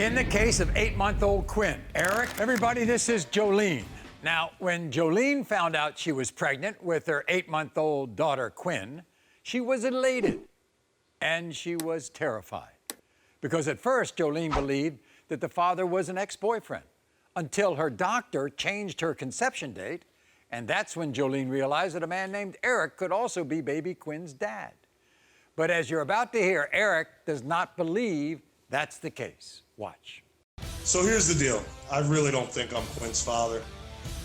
In the case of 8-month-old Quinn, Eric, everybody, this is Jolene. Now, when Jolene found out she was pregnant with her 8-month-old daughter, Quinn, she was elated and she was terrified. Because at first, Jolene believed that the father was an ex-boyfriend until her doctor changed her conception date, and that's when Jolene realized that a man named Eric could also be baby Quinn's dad. But as you're about to hear, Eric does not believe that's the case. Watch. So here's the deal. I really don't think I'm Quinn's father.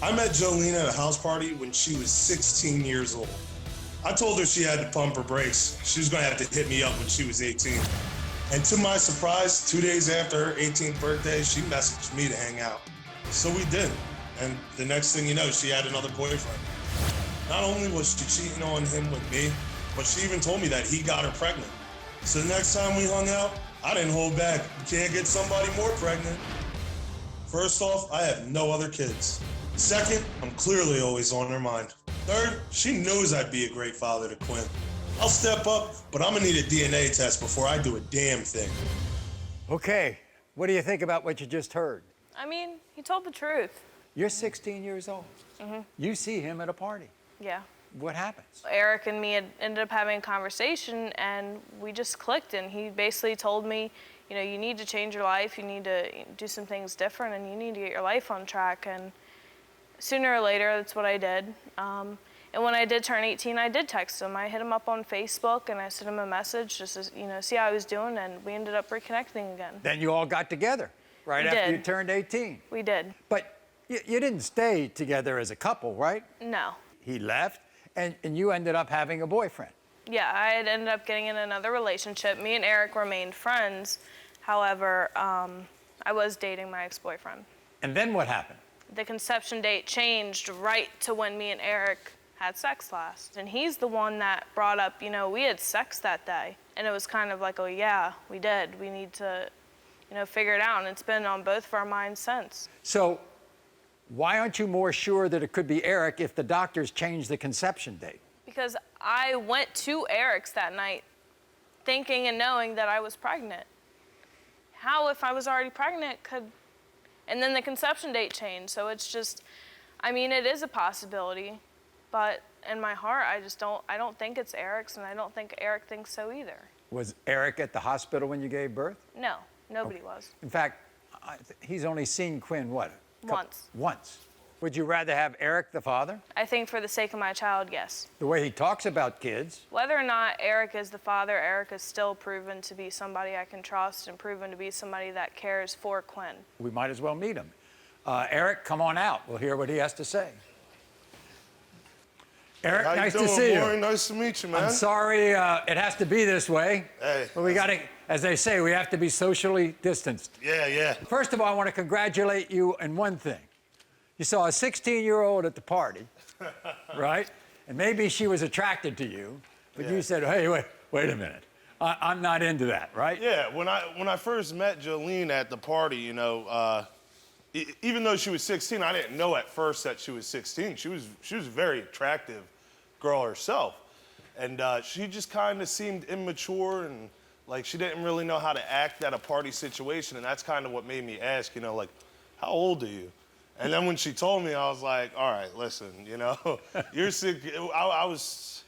I met Jolene at a house party when she was 16 years old. I told her she had to pump her brakes. She was gonna have to hit me up when she was 18. And to my surprise, 2 days after her 18th birthday, she messaged me to hang out. So we did. And the next thing you know, she had another boyfriend. Not only was she cheating on him with me, but she even told me that he got her pregnant. So the next time we hung out, I didn't hold back. You can't get somebody more pregnant. First off, I have no other kids. Second, I'm clearly always on her mind. Third, she knows I'd be a great father to Quinn. I'll step up, but I'm gonna need a DNA test before I do a damn thing. Okay, what do you think about what you just heard? I mean, he told the truth. You're 16 years old. You see him at a party. Yeah. What happens? Eric and me had ended up having a conversation, and we just clicked, and he basically told me, you know, you need to change your life, you need to do some things different, and you need to get your life on track. And sooner or later, that's what I did. And when I did turn 18, I did text him. I hit him up on Facebook, and I sent him a message just to, you know, see how he was doing, and we ended up reconnecting again. Then you all got together right after you turned 18. We did. But you didn't stay together as a couple, right? No. He left, and you ended up having a boyfriend. Yeah, I had ended up getting in another relationship. Me and Eric remained friends. However, I was dating my ex-boyfriend. And then what happened? The conception date changed right to when me and Eric had sex last. And he's the one that brought up, you know, we had sex that day. And it was kind of like, oh yeah, we did. We need to, you know, figure it out. And it's been on both of our minds since. So why aren't you more sure that it could be Eric if the doctors changed the conception date? Because I went to Eric's that night thinking and knowing that I was pregnant. How, if I was already pregnant, could... And then the conception date changed, so it's just, I mean, it is a possibility, but in my heart, I don't think it's Eric's, and I don't think Eric thinks so either. Was Eric at the hospital when you gave birth? No, nobody was. In fact, he's only seen Quinn, what? Once. Once. Would you rather have Eric the father? I think for the sake of my child, yes. The way he talks about kids. Whether or not Eric is the father, Eric is still proven to be somebody I can trust and proven to be somebody that cares for Quinn. We might as well meet him. Eric, come on out. We'll hear what he has to say. Eric, nice to see you. Maury? Nice to meet you, man. I'm sorry it has to be this way. Hey. But we got to, as they say, we have to be socially distanced. Yeah. First of all, I want to congratulate you in one thing. You saw a 16-year-old at the party, right? And maybe she was attracted to you, but you said, hey, wait a minute. I'm not into that, right? Yeah, when I first met Jolene at the party, you know, even though she was 16, I didn't know at first that she was 16. She was a very attractive girl herself. And she just kind of seemed immature and like she didn't really know how to act at a party situation. And that's kind of what made me ask, you know, like, how old are you? And then when she told me, I was like, all right, listen, you know, you're sick. I was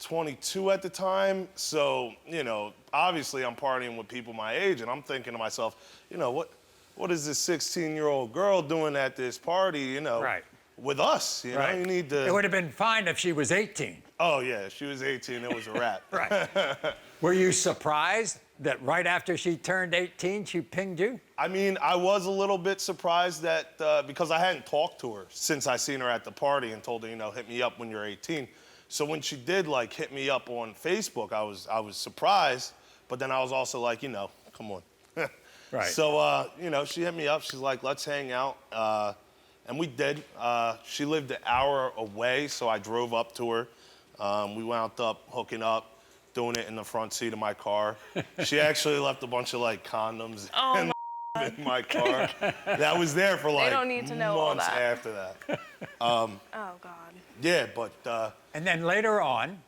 22 at the time. So, you know, obviously I'm partying with people my age and I'm thinking to myself, you know, what is this 16-year-old girl doing at this party, you know, with us? You know, you need to. It would have been fine if she was 18. Oh, yeah, if she was 18, it was a wrap. Right. Were you surprised that right after she turned 18, she pinged you? I mean, I was a little bit surprised that, because I hadn't talked to her since I seen her at the party and told her, you know, hit me up when you're 18. So when she did, like, hit me up on Facebook, I was surprised, but then I was also like, you know, come on. Right. So, you know, she hit me up. She's like, let's hang out. And we did. She lived an hour away, so I drove up to her. We wound up hooking up, doing it in the front seat of my car. She actually left a bunch of, like, condoms in my car. That was there for, like, they don't need to know months all that. after that. Oh, God. Yeah, but... And then later on,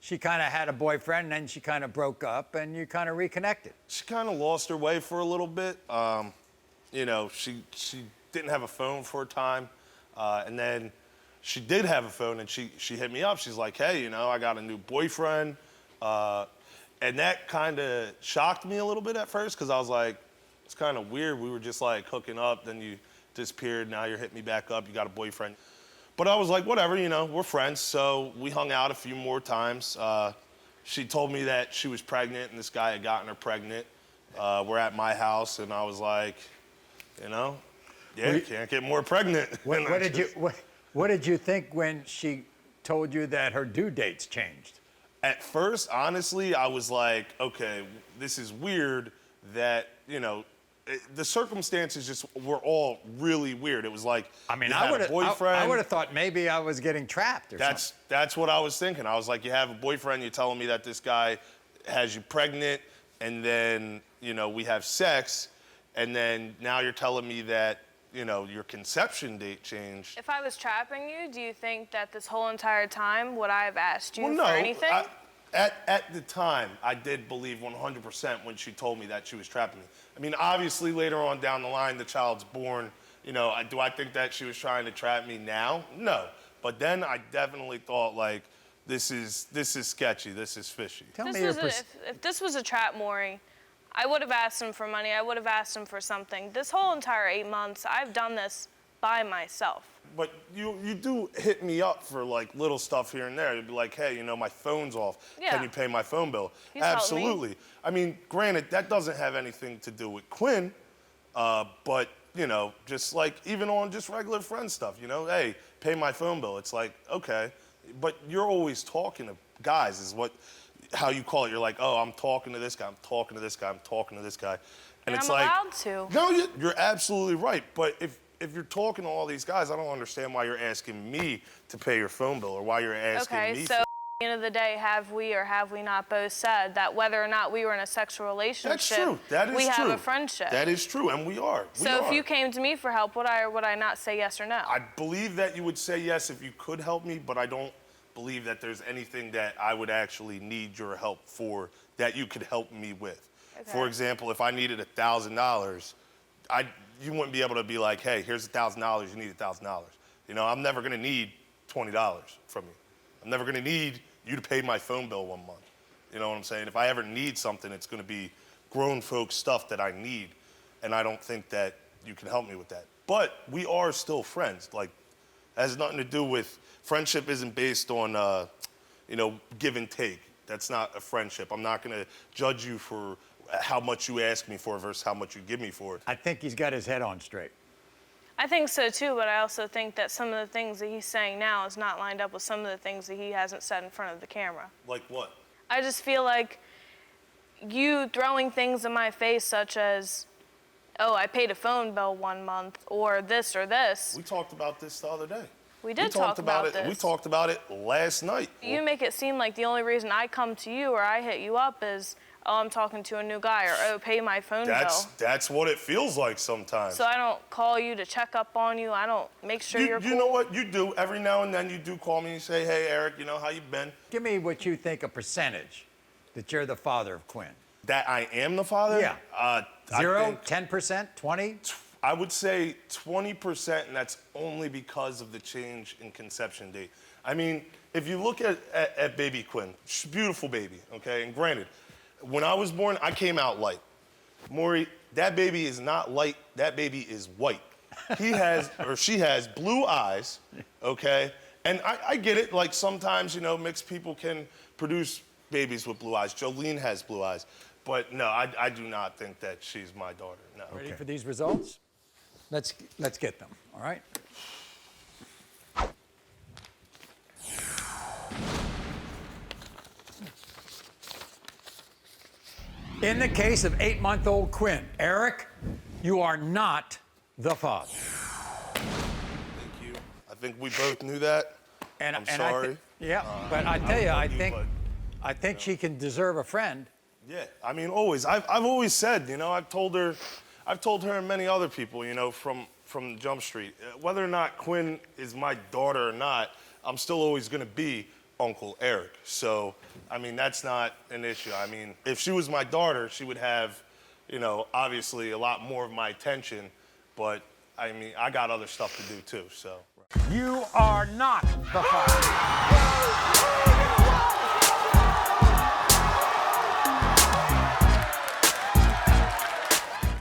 she kind of had a boyfriend, and then she kind of broke up, and you kind of reconnected. She kind of lost her way for a little bit. You know, she didn't have a phone for a time, and then she did have a phone, and she hit me up. She's like, hey, you know, I got a new boyfriend, and that kind of shocked me a little bit at first, because I was like, it's kind of weird. We were just like hooking up, then you disappeared. Now you're hitting me back up. You got a boyfriend. But I was like, whatever, you know, we're friends. So we hung out a few more times. She told me that she was pregnant and this guy had gotten her pregnant. We're at my house, and I was like, you know, yeah, can't get more pregnant. What did you think when she told you that her due dates changed? At first, honestly, I was like, okay, this is weird that, you know, the circumstances just were all really weird. It was like, I mean, you I had would a boyfriend. I would have thought maybe I was getting trapped or something. That's what I was thinking. I was like, you have a boyfriend, you're telling me that this guy has you pregnant, and then, you know, we have sex, and then now you're telling me that, you know, your conception date changed. If I was trapping you, do you think that this whole entire time would I have asked you Well, for no, anything? At the time, I did believe 100% when she told me that she was trapping me. I mean, obviously, later on down the line, the child's born. You know, do I think that she was trying to trap me now? No. But then I definitely thought, like, this is sketchy. This is fishy. If this was a trap, Maury, I would have asked him for money. I would have asked him for something. This whole entire 8 months, I've done this by myself. But you do hit me up for like little stuff here and there. You'd be like, hey, you know, my phone's off. Yeah. Can you pay my phone bill? He's helped me. Absolutely. I mean, granted, that doesn't have anything to do with Quinn, but, you know, just like even on just regular friend stuff, you know, hey, pay my phone bill. It's like, okay. But you're always talking to guys is how you call it. You're like, oh, I'm talking to this guy, I'm talking to this guy, I'm talking to this guy. And it's I'm like, allowed to. No, you're absolutely right. But if you're talking to all these guys, I don't understand why you're asking me to pay your phone bill or why you're asking me. Okay, so at the end of the day, have we or have we not both said that whether or not we were in a sexual relationship, That's true. That is we true. have a friendship? That is true, and we are. So if you came to me for help, would I or would I not say yes or no? I believe that you would say yes if you could help me, but I don't believe that there's anything that I would actually need your help for that you could help me with. Okay. For example, if I needed $1,000, you wouldn't be able to be like, hey, here's $1,000, you need $1,000. You know, I'm never gonna need $20 from you. I'm never gonna need you to pay my phone bill 1 month. You know what I'm saying? If I ever need something, it's gonna be grown folk stuff that I need, and I don't think that you can help me with that. But we are still friends. Like, it has nothing to do with, friendship isn't based on, you know, give and take. That's not a friendship. I'm not gonna judge you for how much you ask me for versus how much you give me for it. I think he's got his head on straight. I think so too, but I also think that some of the things that he's saying now is not lined up with some of the things that he hasn't said in front of the camera. Like what? I just feel like you throwing things in my face such as, oh, I paid a phone bill 1 month, or this or this. We talked about this the other day. We did talk about this. We talked about it last night. You make it seem like the only reason I come to you or I hit you up is, oh, I'm talking to a new guy, or oh, pay my phone bill. That's what it feels like sometimes. So I don't call you to check up on you. I don't make sure you're cool. You know what? You do. Every now and then you do call me and say, hey, Eric, you know, how you been? Give me what you think a percentage that you're the father of Quinn. That I am the father? Yeah. 0, 10%, 20? I would say 20%, and that's only because of the change in conception date. I mean, if you look at baby Quinn, she's a beautiful baby, okay? And granted, when I was born, I came out light. Maury, that baby is not light, that baby is white. He has, or she has blue eyes, okay? And I get it, like sometimes, you know, mixed people can produce babies with blue eyes. Jolene has blue eyes. But no, I do not think that she's my daughter, no. Ready for these results? Let's get them, all right? In the case of 8-month-old Quinn, Eric, you are not the father. Thank you. I think we both knew that. I'm sorry. But I tell you, I think she can deserve a friend. Yeah, I mean, always. I've always said, you know, I've told her and many other people, you know, from Jump Street, whether or not Quinn is my daughter or not, I'm still always gonna be Uncle Eric. So, I mean, that's not an issue. I mean, if she was my daughter, she would have, you know, obviously a lot more of my attention, but I mean, I got other stuff to do too, so. You are not the father.